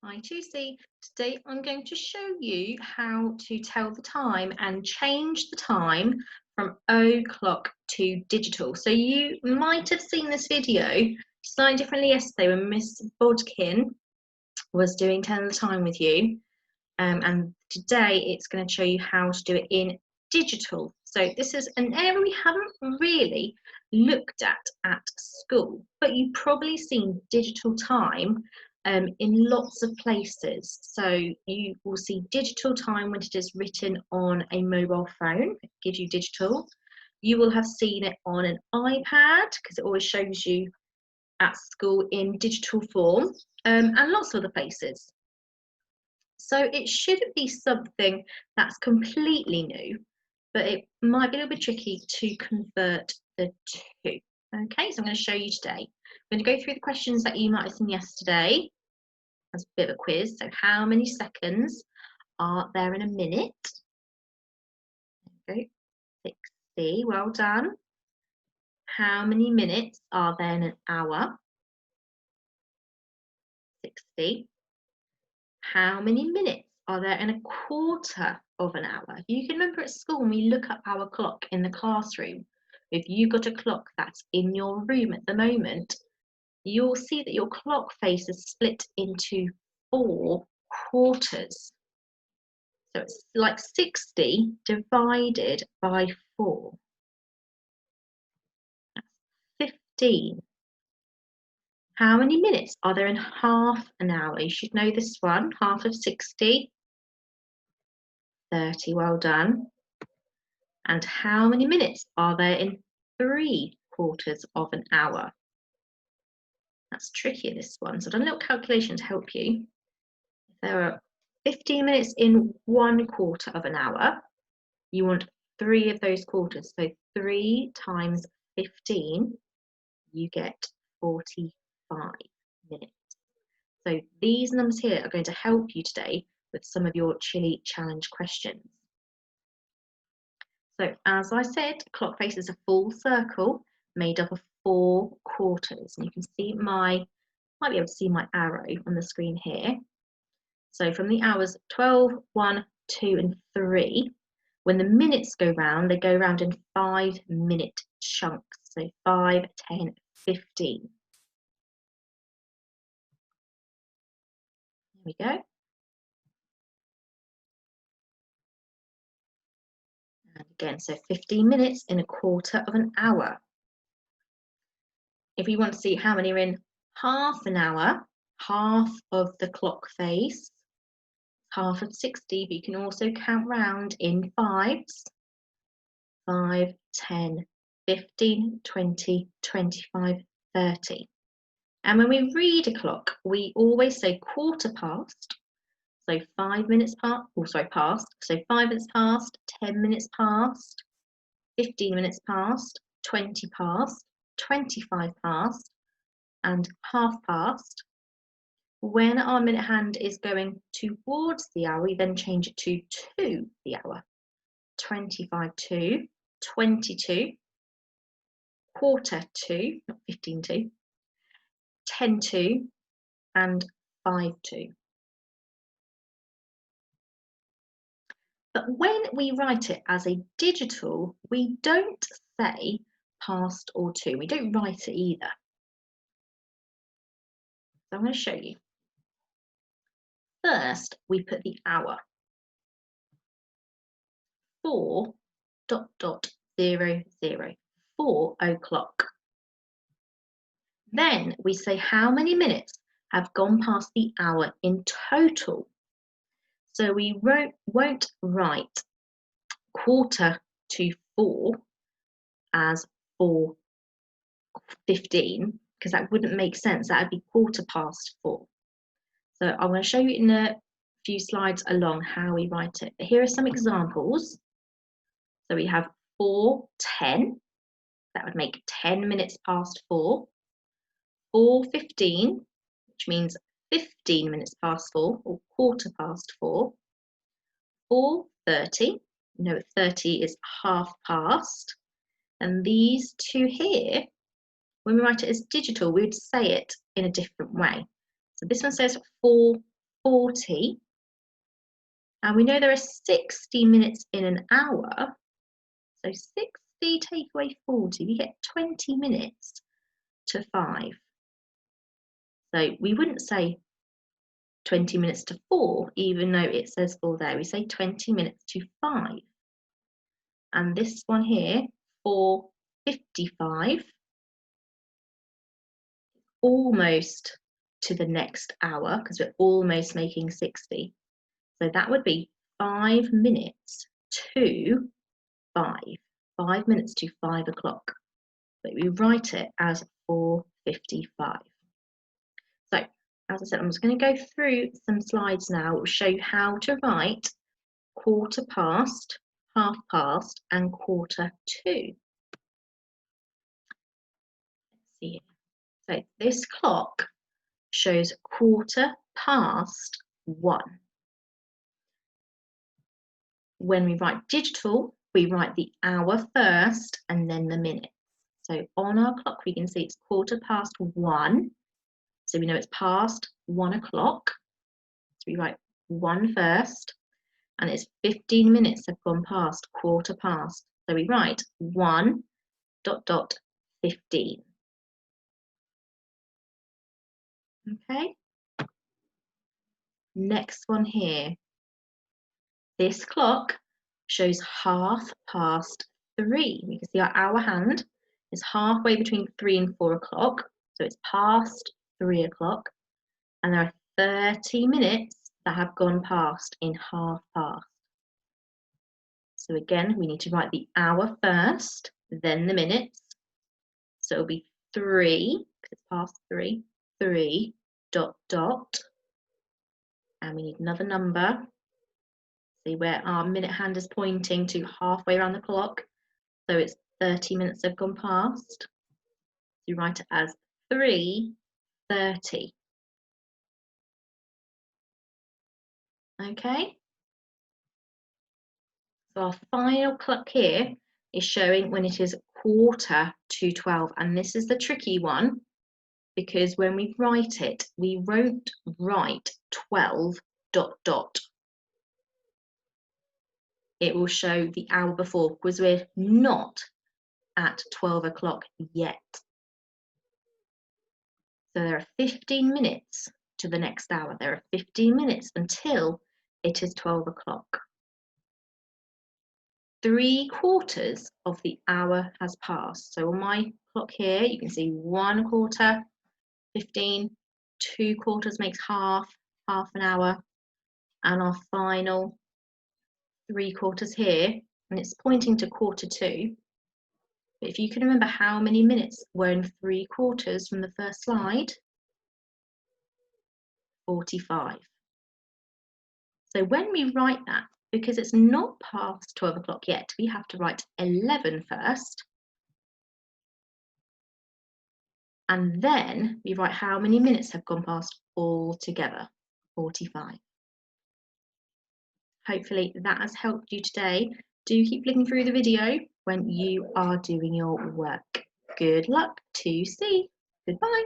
Hi Tuesday. Today I'm going to show you how to tell the time and change the time from o'clock to digital. So you might have seen this video slightly differently yesterday when Miss Bodkin was doing telling the time with you. And today it's going to show you how to do it in digital. So this is an area we haven't really looked at school, but you've probably seen digital time in lots of places. So you will see digital time when it is written on a mobile phone. It gives you digital. You will have seen it on an iPad because it always shows you at school in digital form, and lots of other places. So it shouldn't be something that's completely new, but it might be a little bit tricky to convert the two. Okay, so I'm going to show you today. I'm going to go through the questions that you might have seen yesterday as a bit of a quiz. So how many seconds are there in a minute? Okay, 60, well done. How many minutes are there in an hour? 60. How many minutes are there in a quarter of an hour? You can remember at school when we look up our clock in the classroom, if you've got a clock that's in your room at the moment, you'll see that your clock face is split into 4 quarters. So it's like 60 divided by 4. That's 15. How many minutes are there in half an hour? You should know this one. Half of 60. 30, well done. And how many minutes are there in 3 quarters of an hour? That's tricky, this one. So I've done a little calculation to help you. If there are 15 minutes in 1 quarter of an hour, you want 3 of those quarters. So 3 times 15, you get 45 minutes. So these numbers here are going to help you today with some of your Chili Challenge questions. So as I said, clock face is a full circle made up of 4 quarters. And you can see might be able to see my arrow on the screen here. So from the hours 12, 1, 2 and 3, when the minutes go round, they go round in 5-minute chunks. So 5, 10, 15. There we go. And again, so 15 minutes in a quarter of an hour. If we want to see how many are in half an hour, half of the clock face, half of 60, but you can also count round in 5s. 5, 10, 15, 20, 25, 30. And when we read a clock, we always say quarter past. So 5 minutes past, past. So 5 minutes past, 10 minutes past, 15 minutes past, 20 past, 25 past, and half past. When our minute hand is going towards the hour, we then change it to the hour. 25 to, 22, quarter to, not 15 to, 10 to, and 5 to. But when we write it as a digital, we don't say past or to. We don't write it either. So I'm going to show you. First, we put the hour. 4, ... 00, 4 o'clock. Then we say how many minutes have gone past the hour in total. So we won't write quarter to 4 as 4:15 because that wouldn't make sense. That would be quarter past 4. So I'm going to show you in a few slides along how we write it. But here are some examples. So we have 4:10. That would make 10 minutes past 4. 4:15, which means 15 minutes past 4 or quarter past 4. 4:30, no, 30 is half past. And these two here, when we write it as digital, we would say it in a different way. So this one says 40. And we know there are 60 minutes in an hour. So 60 take away 40, we get 20 minutes to 5. So we wouldn't say 20 minutes to 4, even though it says 4 there. We say 20 minutes to 5. And this one here, 4:55, almost to the next hour, because we're almost making 60. So that would be 5 minutes to 5. 5 minutes to 5 o'clock. But we write it as 4:55. So, as I said, I'm just going to go through some slides now that will show you how to write quarter past, half past, and quarter to. Let's see. So this clock shows quarter past 1. When we write digital, we write the hour first and then the minutes. So on our clock, we can see it's quarter past 1. So we know it's past 1 o'clock. So we write 1 first, and it's 15 minutes have gone past quarter past. So we write 1 ... 15. Okay. Next one here. This clock shows half past 3. You can see our hour hand is halfway between 3 and 4 o'clock. So it's past 3 o'clock. And there are 30 minutes that have gone past in half past. So again, we need to write the hour first, then the minutes. So it'll be 3, because it's past 3, 3 ... And we need another number. See where our minute hand is pointing to halfway around the clock. So it's 30 minutes have gone past. So you write it as 3:30. Okay. So our final clock here is showing when it is quarter to 12. And this is the tricky one, because when we write it, we won't write 12 ... It will show the hour before, because we're not at 12 o'clock yet. So there are 15 minutes to the next hour. There are 15 minutes until it is 12 o'clock. 3/4 of the hour has passed. So on my clock here, you can see 1/4, 15, 2/4 makes half an hour, and our final 3/4 here, and it's pointing to quarter to. But if you can remember how many minutes were in 3/4 from the first slide, 45. So when we write that, because it's not past 12 o'clock yet, we have to write 11 first. And then we write how many minutes have gone past all together, 45. Hopefully that has helped you today. Do keep looking through the video when you are doing your work. Good luck to see. Goodbye.